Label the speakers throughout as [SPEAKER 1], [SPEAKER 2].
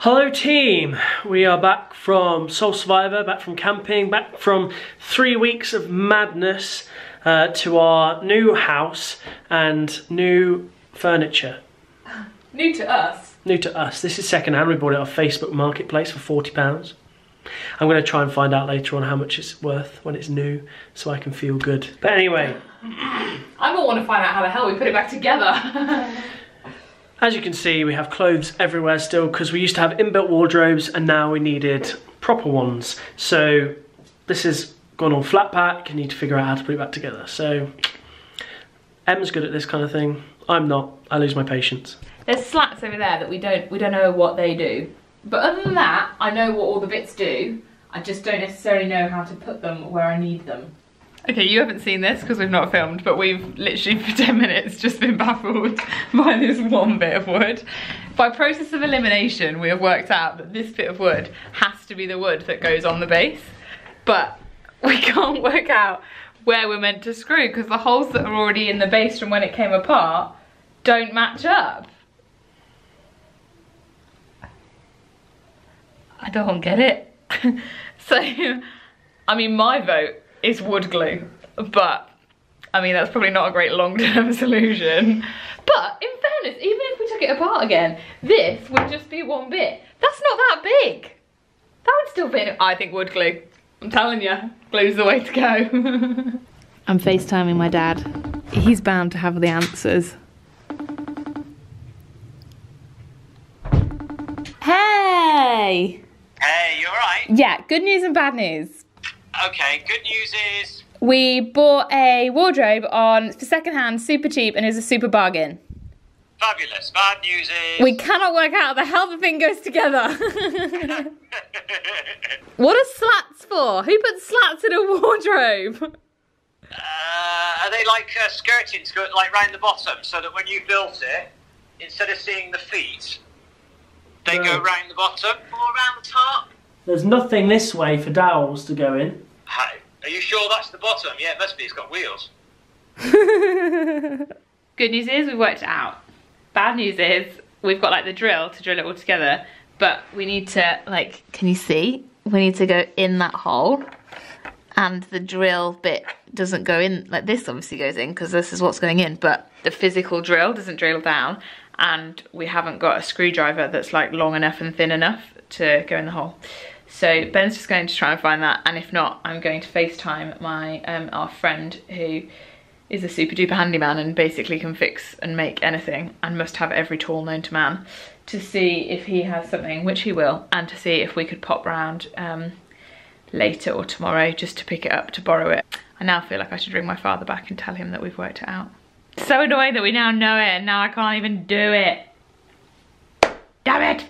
[SPEAKER 1] Hello team, we are back from Soul Survivor, back from camping, back from 3 weeks of madness to our new house and new furniture.
[SPEAKER 2] New to us?
[SPEAKER 1] New to us. This is second hand, we bought it off Facebook Marketplace for £40. I'm going to try and find out later on how much it's worth when it's new so I can feel good. But anyway.
[SPEAKER 2] I don't want to find out how the hell we put it back together.
[SPEAKER 1] As you can see, we have clothes everywhere still because we used to have inbuilt wardrobes and now we needed proper ones. So this has gone on flat pack, you need to figure out how to put it back together. So Em's good at this kind of thing. I'm not, I lose my patience.
[SPEAKER 2] There's slats over there that we don't know what they do. But other than that, I know what all the bits do. I just don't necessarily know how to put them where I need them. Okay, you haven't seen this because we've not filmed, but we've literally for 10 minutes just been baffled by this one bit of wood. By process of elimination, we have worked out that this bit of wood has to be the wood that goes on the base, but we can't work out where we're meant to screw because the holes that are already in the base from when it came apart don't match up. I don't get it. So, I mean, my vote is wood glue, but I mean that's probably not a great long-term solution. But in fairness, even if we took it apart again, this would just be one bit. That's not that big. That would still fit. I think wood glue. I'm telling you, glue's the way to go. I'm FaceTiming my dad. He's bound to have the answers. Hey!
[SPEAKER 3] Hey, you alright?
[SPEAKER 2] Yeah, good news and bad news.
[SPEAKER 3] Okay, good news is...
[SPEAKER 2] We bought a wardrobe for secondhand, super cheap, and it was a super bargain.
[SPEAKER 3] Fabulous. Bad news is...
[SPEAKER 2] We cannot work out how the hell the thing goes together. What are slats for? Who puts slats in a wardrobe?
[SPEAKER 3] Are they like skirting, like round the bottom, so that when you built it, instead of seeing the feet, they go round the bottom or around the top?
[SPEAKER 1] There's nothing this way for dowels to go in.
[SPEAKER 3] Hi. Are you sure that's the bottom? Yeah, it must be. It's got wheels.
[SPEAKER 2] Good news is we've worked it out. Bad news is we've got like the drill to drill it all together, but we need to, like, can you see? We need to go in that hole, and the drill bit doesn't go in, like this obviously goes in because this is what's going in, but the physical drill doesn't drill down, and we haven't got a screwdriver that's like long enough and thin enough to go in the hole. So Ben's just going to try and find that, and if not, I'm going to FaceTime my our friend who is a super duper handyman and basically can fix and make anything and must have every tool known to man, to see if he has something, which he will, and to see if we could pop round later or tomorrow just to pick it up, to borrow it. I now feel like I should ring my father back and tell him that we've worked it out. So annoying that we now know it and now I can't even do it. Damn it!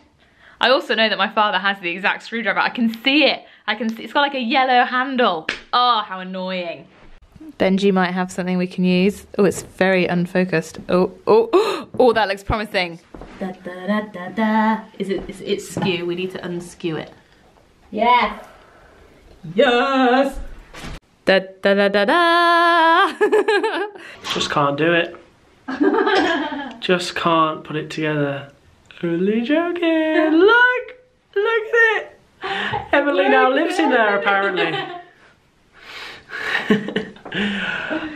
[SPEAKER 2] I also know that my father has the exact screwdriver. I can see it. I can see it's got like a yellow handle. Oh, how annoying. Benji might have something we can use. Oh, it's very unfocused. Oh, that looks promising. Da, da, da, da, da. It's skew. We need to unskew it. Yes. Yes. Da da da da da.
[SPEAKER 1] Just can't do it. Just can't put it together. Only joking. Look at it. Emily now lives in there apparently.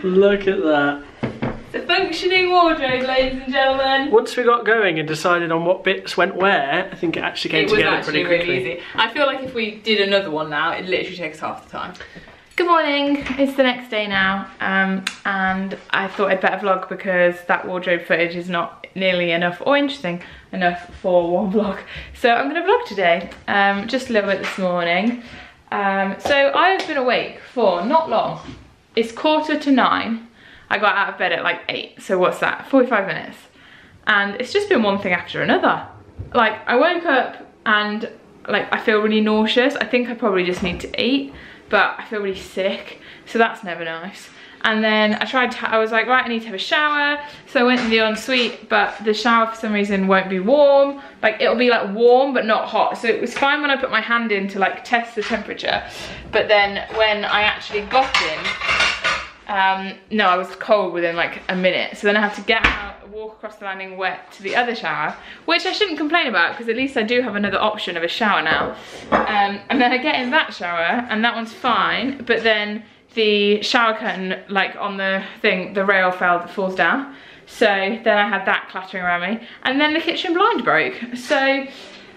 [SPEAKER 1] Look at that.
[SPEAKER 2] It's a functioning wardrobe, ladies and gentlemen.
[SPEAKER 1] Once we got going and decided on what bits went where, I think it actually came together pretty quickly.
[SPEAKER 2] Really easy. I feel like if we did another one now, it'd literally take us half the time. Good morning, it's the next day now, and I thought I'd better vlog because that wardrobe footage is not nearly enough or interesting enough for one vlog. So I'm going to vlog today, just a little bit this morning. So I've been awake for not long. It's 8:45. I got out of bed at like 8, so what's that, 45 minutes. And it's just been one thing after another. Like, I woke up and like I feel really nauseous. I think I probably just need to eat, but I feel really sick, so that's never nice. And then I was like, right, I need to have a shower. So I went in the ensuite, but the shower for some reason won't be warm. Like, it'll be like warm, but not hot. So it was fine when I put my hand in to like test the temperature. But then when I actually got in, no, I was cold within like a minute. So then I have to get out walk across the landing wet to the other shower, which I shouldn't complain about because at least I do have another option of a shower now. And then I get in that shower and that one's fine, but then the shower curtain, like on the thing, the rail falls down. So then I had that clattering around me, and then the kitchen blind broke. So,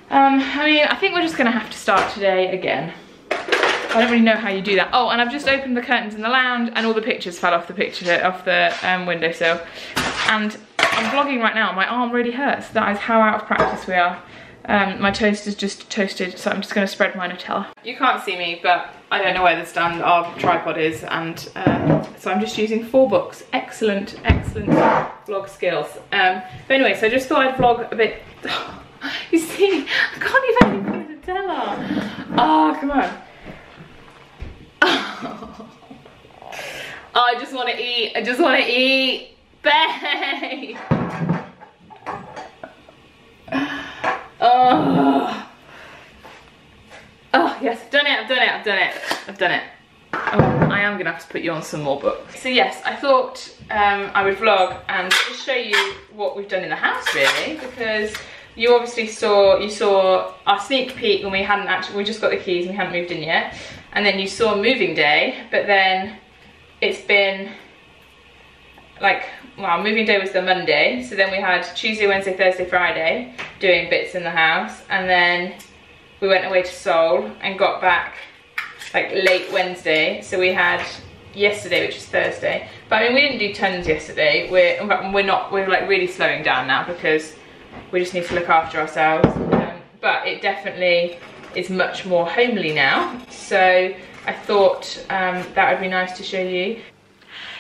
[SPEAKER 2] I mean, I think we're just gonna have to start today again. I don't really know how you do that. Oh, and I've just opened the curtains in the lounge and all the pictures fell off the windowsill. And I'm vlogging right now, my arm really hurts. That is how out of practice we are. My toast is just toasted, so I'm just gonna spread my Nutella. You can't see me, but I don't know where the stand our tripod is, and so I'm just using 4 books. Excellent vlog skills. But anyway, so I just thought I'd vlog a bit. You see, I can't even eat my Nutella. Oh, come on. Oh, I just want to eat. I just want to eat. Babe. Oh. Oh, yes, I've done it. Oh, I am gonna have to put you on some more books. So yes, I thought I would vlog and just show you what we've done in the house really, because you obviously saw our sneak peek when we just got the keys and we hadn't moved in yet. And then you saw moving day, but then it's been like, well, moving day was the Monday, so then we had Tuesday, Wednesday, Thursday, Friday doing bits in the house, and then we went away to Seoul and got back like late Wednesday, so we had yesterday, which is Thursday. But I mean, we didn't do tons yesterday. We're like really slowing down now because we just need to look after ourselves. But it definitely is much more homely now, so I thought that would be nice to show you.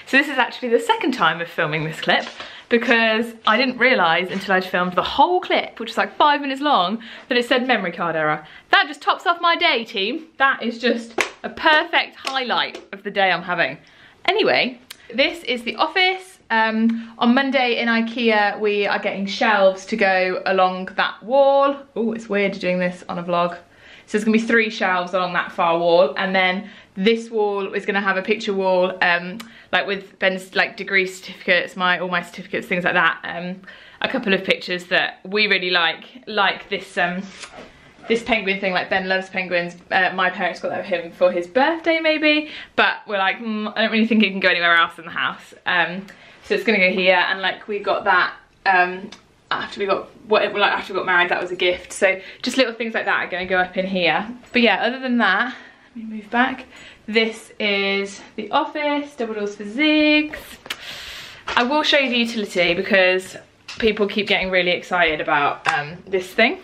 [SPEAKER 2] So this is actually the second time of filming this clip, because I didn't realise until I'd filmed the whole clip, which is like 5 minutes long, that it said memory card error. That just tops off my day, team. That is just a perfect highlight of the day I'm having. Anyway, this is the office. On Monday in IKEA, we are getting shelves to go along that wall. Oh, it's weird doing this on a vlog. So there's gonna be 3 shelves along that far wall, and then this wall is gonna have a picture wall, like with Ben's like degree certificates, all my certificates, things like that. A couple of pictures that we really like this this penguin thing. Like Ben loves penguins. My parents got that for him for his birthday maybe, but we're like, I don't really think it can go anywhere else in the house. So it's gonna go here, and like we got that after we got married, that was a gift. So just little things like that are going to go up in here. But yeah, other than that, let me move back. This is the office, double doors for Zigs. I will show you the utility because people keep getting really excited about this thing.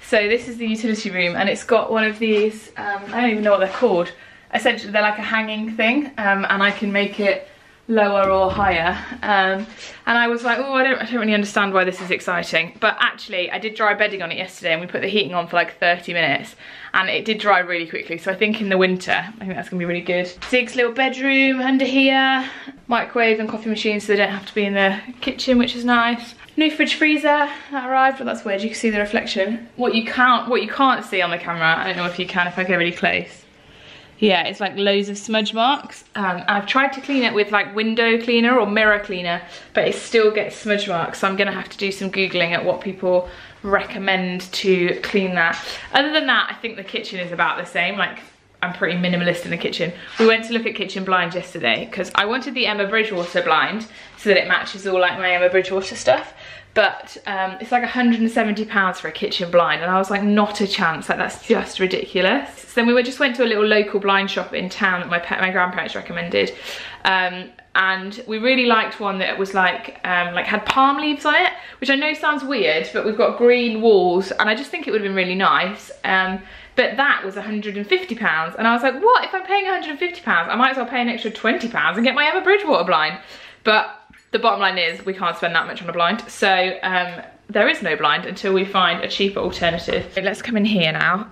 [SPEAKER 2] So this is the utility room, and it's got one of these, I don't even know what they're called. Essentially they're like a hanging thing, and I can make it lower or higher, and I was like, oh, I don't really understand why this is exciting. But actually I did dry bedding on it yesterday, and we put the heating on for like 30 minutes and it did dry really quickly. So I think in the winter, I think that's gonna be really good. Zig's little bedroom under here, microwave and coffee machine, so they don't have to be in the kitchen, which is nice. New fridge freezer that arrived, but that's weird, you can see the reflection. What you can't see on the camera, I don't know if you can if I go really close. Yeah, it's like loads of smudge marks. I've tried to clean it with like window cleaner or mirror cleaner, but it still gets smudge marks. So I'm gonna have to do some Googling at what people recommend to clean that. Other than that, I think the kitchen is about the same. Like, I'm pretty minimalist in the kitchen. We went to look at kitchen blinds yesterday because I wanted the Emma Bridgewater blind so that it matches all like my Emma Bridgewater stuff. But it's like £170 for a kitchen blind, and I was like, not a chance, like that's just ridiculous. So then we just went to a little local blind shop in town that my grandparents recommended, and we really liked one that was like had palm leaves on it, which I know sounds weird, but we've got green walls, and I just think it would have been really nice. But that was £150, and I was like, what, if I'm paying £150, I might as well pay an extra £20 and get my Emma Bridgewater blind. But the bottom line is we can't spend that much on a blind, so there is no blind until we find a cheaper alternative. Let's come in here now.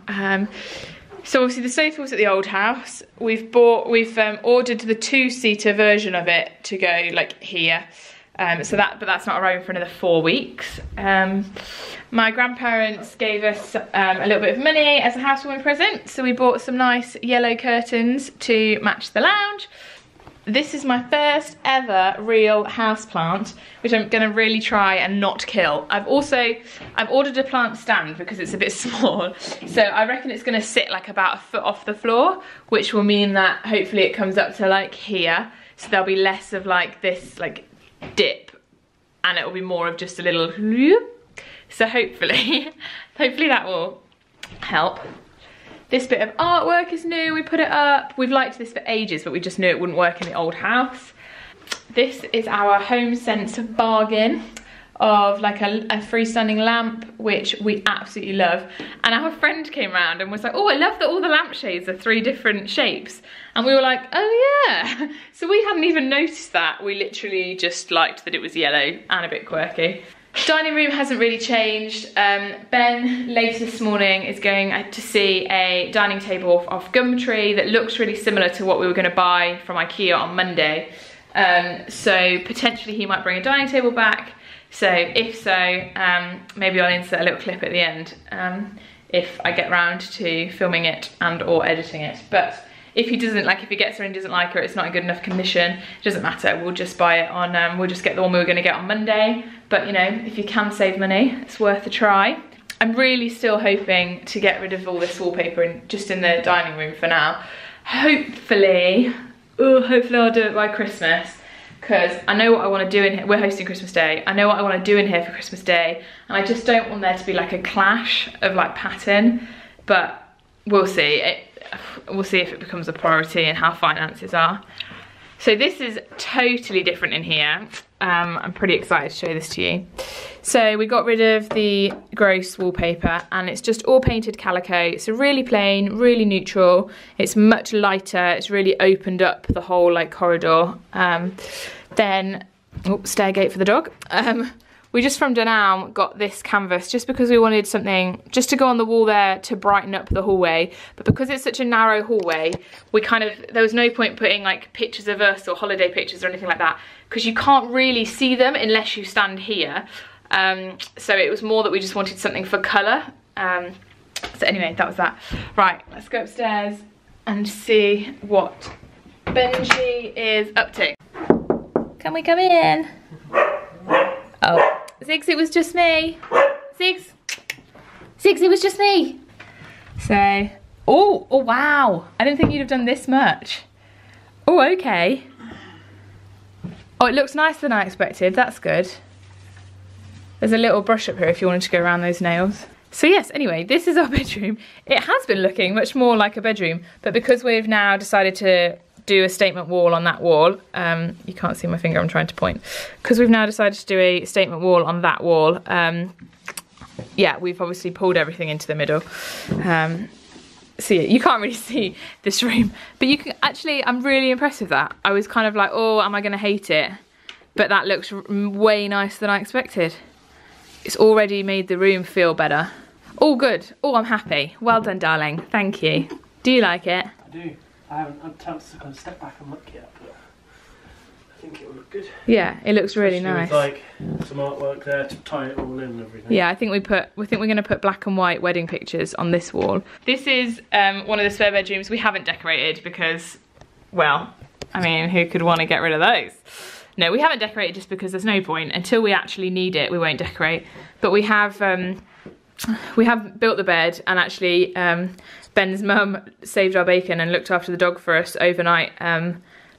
[SPEAKER 2] So obviously the sofa was at the old house. We've ordered the 2-seater version of it to go like here. But that's not arriving for another 4 weeks. My grandparents gave us a little bit of money as a housewarming present, so we bought some nice yellow curtains to match the lounge. This is my first ever real houseplant, which I'm gonna really try and not kill. I've ordered a plant stand because it's a bit small. So I reckon it's gonna sit like about a foot off the floor, which will mean that hopefully it comes up to like here. So there'll be less of like this like dip, and it will be more of just a little whoop. So hopefully that will help. This bit of artwork is new, we put it up. We've liked this for ages, but we just knew it wouldn't work in the old house. This is our HomeSense bargain of like a freestanding lamp, which we absolutely love. And our friend came around and was like, oh, I love that all the lampshades are 3 different shapes. And we were like, oh yeah. So we hadn't even noticed that. We literally just liked that it was yellow and a bit quirky. Dining room hasn't really changed. Ben later this morning is going to see a dining table off Gumtree that looks really similar to what we were going to buy from IKEA on Monday. So potentially he might bring a dining table back. So if so, maybe I'll insert a little clip at the end if I get round to filming it and or editing it. But if he doesn't, like if he gets her and doesn't like her, it's not in good enough condition, it doesn't matter, we'll just buy it on, we'll just get the one we were gonna get on Monday. But you know, if you can save money, it's worth a try. I'm really still hoping to get rid of all this wallpaper just in the dining room for now. Hopefully I'll do it by Christmas, because I know what I want to do in here. We're hosting Christmas Day. I know what I want to do in here for Christmas Day, and I just don't want there to be like a clash of like pattern, but we'll see. We'll see if it becomes a priority and how finances are. So this is totally different in here. I'm pretty excited to show this to you. So we got rid of the gross wallpaper and it's just all painted calico. So really plain, really neutral. It's much lighter. It's really opened up the whole like corridor. Then, stair gate for the dog. We just from Dunelm got this canvas just because we wanted something just to go on the wall there to brighten up the hallway. But because it's such a narrow hallway, there was no point putting like pictures of us or holiday pictures or anything like that, because you can't really see them unless you stand here. So it was more that we just wanted something for colour. So anyway, that was that. Right, let's go upstairs and see what Benji is up to. Can we come in? Oh, Ziggs, it was just me. Ziggs, it was just me. So, oh wow. I didn't think you'd have done this much. Oh, okay. Oh, it looks nicer than I expected. That's good. There's a little brush up here if you wanted to go around those nails. So yes, anyway, this is our bedroom. It has been looking much more like a bedroom, but because we've now decided to do a statement wall on that wall, you can't see my finger, I'm trying to point, because we've now decided to do a statement wall on that wall. Yeah, we've obviously pulled everything into the middle. So yeah, you can't really see this room, but you can actually, I'm really impressed with that. I was kind of like, oh, am I gonna hate it? But that looks way nicer than I expected. It's already made the room feel better. All good. Oh, I'm happy. Well done, darling. Thank you. Do you like it?
[SPEAKER 1] I do. I haven't had a chance to kind of step back and look yet, but I think it will look good.
[SPEAKER 2] Yeah, it looks really nice.
[SPEAKER 1] With like some artwork there to tie it all in and everything.
[SPEAKER 2] Yeah, I think we're going to put black and white wedding pictures on this wall. This is one of the spare bedrooms we haven't decorated because, well, I mean, who could want to get rid of those? No, we haven't decorated just because there's no point. Until we actually need it, we won't decorate. But we have built the bed, and actually Ben's mum saved our bacon and looked after the dog for us overnight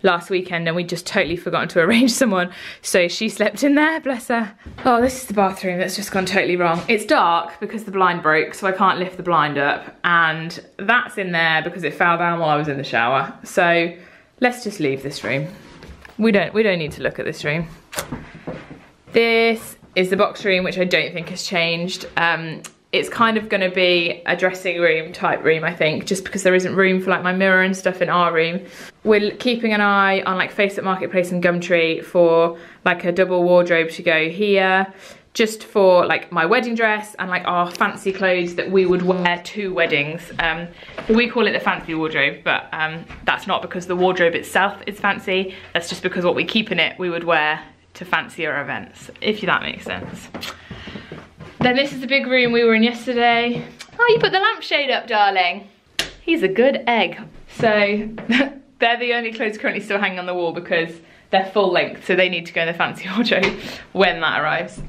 [SPEAKER 2] last weekend, and we just totally forgotten to arrange someone, so she slept in there, bless her. Oh, this is the bathroom that's just gone totally wrong. It's dark because the blind broke, so I can't lift the blind up, and that's in there because it fell down while I was in the shower. So let's just leave this room. We don't need to look at this room. This is the box room, which I don't think has changed. It's kind of going to be a dressing room type room, I think, just because there isn't room for like my mirror and stuff in our room. We're keeping an eye on like Facebook Marketplace and Gumtree for like a double wardrobe to go here, just for like my wedding dress and like our fancy clothes that we would wear to weddings. We call it the fancy wardrobe, but that's not because the wardrobe itself is fancy. That's just because what we keep in it we would wear to fancier events, if that makes sense. Then this is the big room we were in yesterday. Oh, you put the lampshade up, darling. He's a good egg. So They're the only clothes currently still hanging on the wall because they're full length, so they need to go in the fancy wardrobe when that arrives.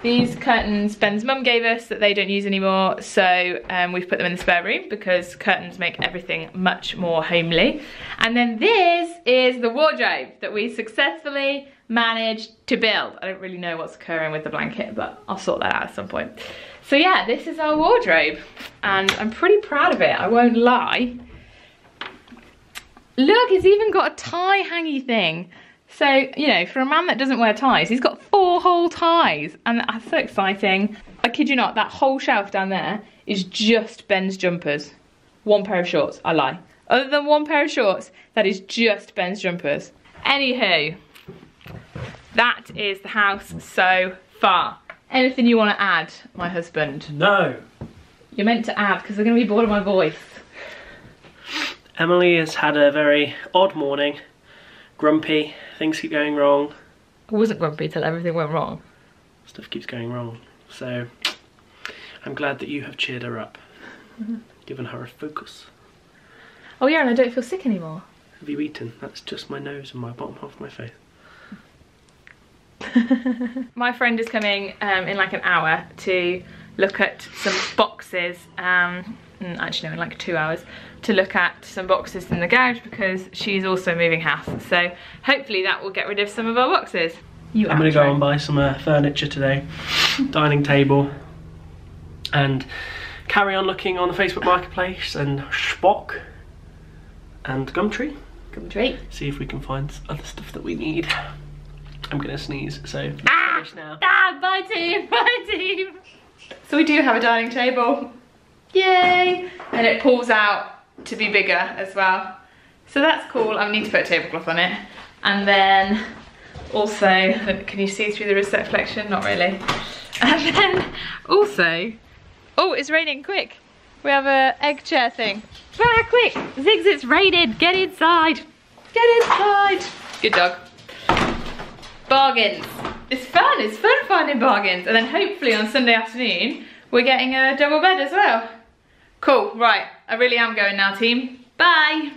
[SPEAKER 2] These curtains Ben's mum gave us that they don't use anymore, so we've put them in the spare room because curtains make everything much more homely. And then this is the wardrobe that we successfully managed to build. I don't really know what's occurring with the blanket, but I'll sort that out at some point. So yeah, this is our wardrobe, and I'm pretty proud of it, I won't lie. Look, it's even got a tie hangy thing. So, you know, for a man that doesn't wear ties, he's got 4 whole ties, and that's so exciting. I kid you not, that whole shelf down there is just Ben's jumpers. 1 pair of shorts, I lie. Other than 1 pair of shorts, that is just Ben's jumpers. Anywho, that is the house so far. Anything you want to add, my husband?
[SPEAKER 1] No.
[SPEAKER 2] You're meant to add, because they're going to be bored of my voice.
[SPEAKER 1] Emily has had a very odd morning. Grumpy, things keep going wrong.
[SPEAKER 2] I wasn't grumpy till everything went wrong.
[SPEAKER 1] Stuff keeps going wrong. So, I'm glad that you have cheered her up. Given her a focus.
[SPEAKER 2] Oh yeah, and I don't feel sick anymore.
[SPEAKER 1] Have you eaten? That's just my nose and my bottom half of my face.
[SPEAKER 2] My friend is coming in like an hour to look at some boxes. Actually no, in like 2 hours, to look at some boxes in the garage because she's also moving house. So hopefully that will get rid of some of our boxes. I'm
[SPEAKER 1] going to go and buy some furniture today, dining table, and carry on looking on the Facebook Marketplace and Spock and Gumtree. See if we can find other stuff that we need. I'm going to sneeze, so finish now.
[SPEAKER 2] Bye team, bye team. So we do have a dining table. Yay! And it pulls out to be bigger as well. So that's cool. I need to put a tablecloth on it. And then also, can you see through the reflection? Not really. And then also, oh, it's raining, quick. We have a egg chair thing. Ah, quick, Ziggs, it's raining, get inside. Get inside. Good dog. Bargains. It's fun finding bargains. And then hopefully on Sunday afternoon, we're getting a double bed as well. Cool, right, I really am going now, team. Bye.